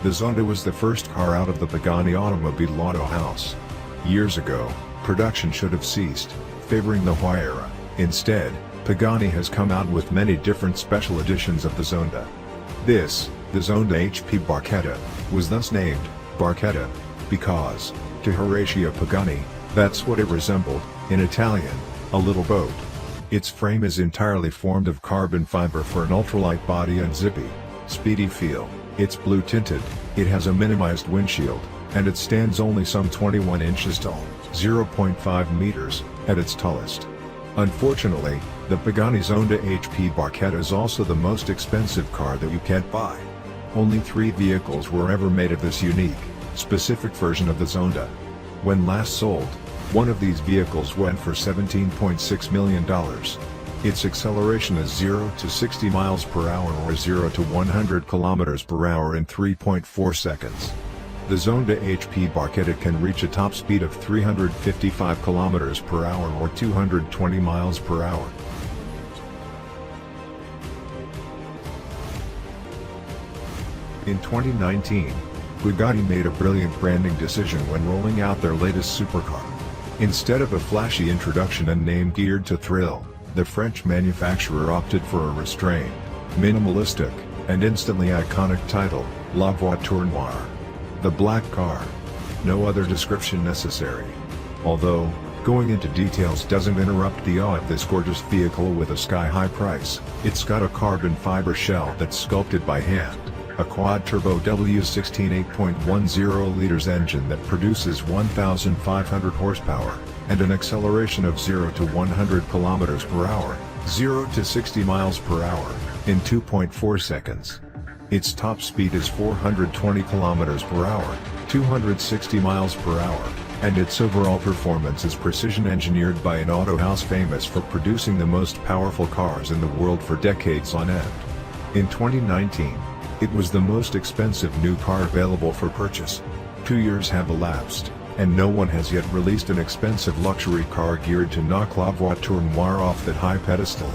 The Zonda was the first car out of the Pagani automobile auto house. Years ago, production should have ceased, favoring the Huayra. Instead, Pagani has come out with many different special editions of the Zonda. This, the Zonda HP Barchetta, was thus named Barchetta because, to Horacio Pagani, that's what it resembled, in Italian, a little boat. Its frame is entirely formed of carbon fiber for an ultralight body and zippy, speedy feel. It's blue tinted, it has a minimized windshield, and it stands only some 21 inches tall, 0.5 meters, at its tallest. Unfortunately, the Pagani Zonda HP Barchetta is also the most expensive car that you can't buy. Only 3 vehicles were ever made of this unique, specific version of the Zonda. When last sold, one of these vehicles went for $17.6 million. Its acceleration is 0 to 60 miles per hour or 0 to 100 kilometers per hour in 3.4 seconds. The Zonda HP Barchetta can reach a top speed of 355 kilometers per hour or 220 miles per hour. In 2019, Bugatti made a brilliant branding decision when rolling out their latest supercar. Instead of a flashy introduction and name geared to thrill, the French manufacturer opted for a restrained, minimalistic, and instantly iconic title, La Voiture Noire. The black car. No other description necessary. Although, going into details doesn't interrupt the awe of this gorgeous vehicle with a sky-high price. It's got a carbon fiber shell that's sculpted by hand, a quad-turbo W16 8.10 liters engine that produces 1,500 horsepower, and an acceleration of 0 to 100 km per hour, 0 to 60 miles per hour, in 2.4 seconds. Its top speed is 420 km per hour, 260 miles per hour, and its overall performance is precision engineered by an auto house famous for producing the most powerful cars in the world for decades on end. In 2019, it was the most expensive new car available for purchase. 2 years have elapsed, and no one has yet released an expensive luxury car geared to knock La Voiture Noire off that high pedestal.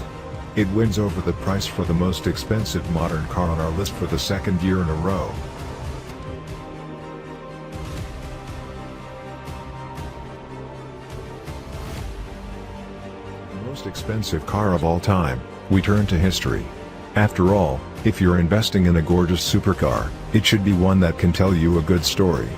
It wins over the price for the most expensive modern car on our list for the second year in a row. The most expensive car of all time, we turn to history. After all, if you're investing in a gorgeous supercar, it should be one that can tell you a good story.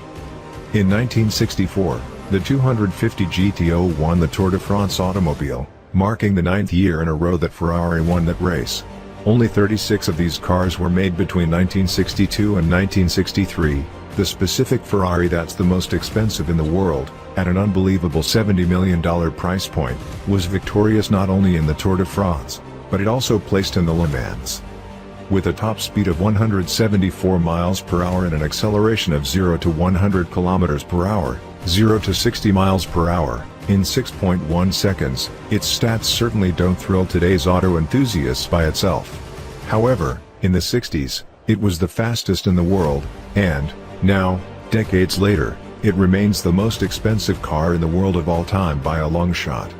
In 1964, the 250 GTO won the Tour de France automobile, marking the 9th year in a row that Ferrari won that race. Only 36 of these cars were made between 1962 and 1963, the specific Ferrari that's the most expensive in the world, at an unbelievable $70 million price point, was victorious not only in the Tour de France, but it also placed in the Le Mans. With a top speed of 174 miles per hour and an acceleration of 0 to 100 kilometers per hour, 0 to 60 miles per hour, in 6.1 seconds, its stats certainly don't thrill today's auto enthusiasts by itself. However, in the 60s, it was the fastest in the world, and, now, decades later, it remains the most expensive car in the world of all time by a long shot.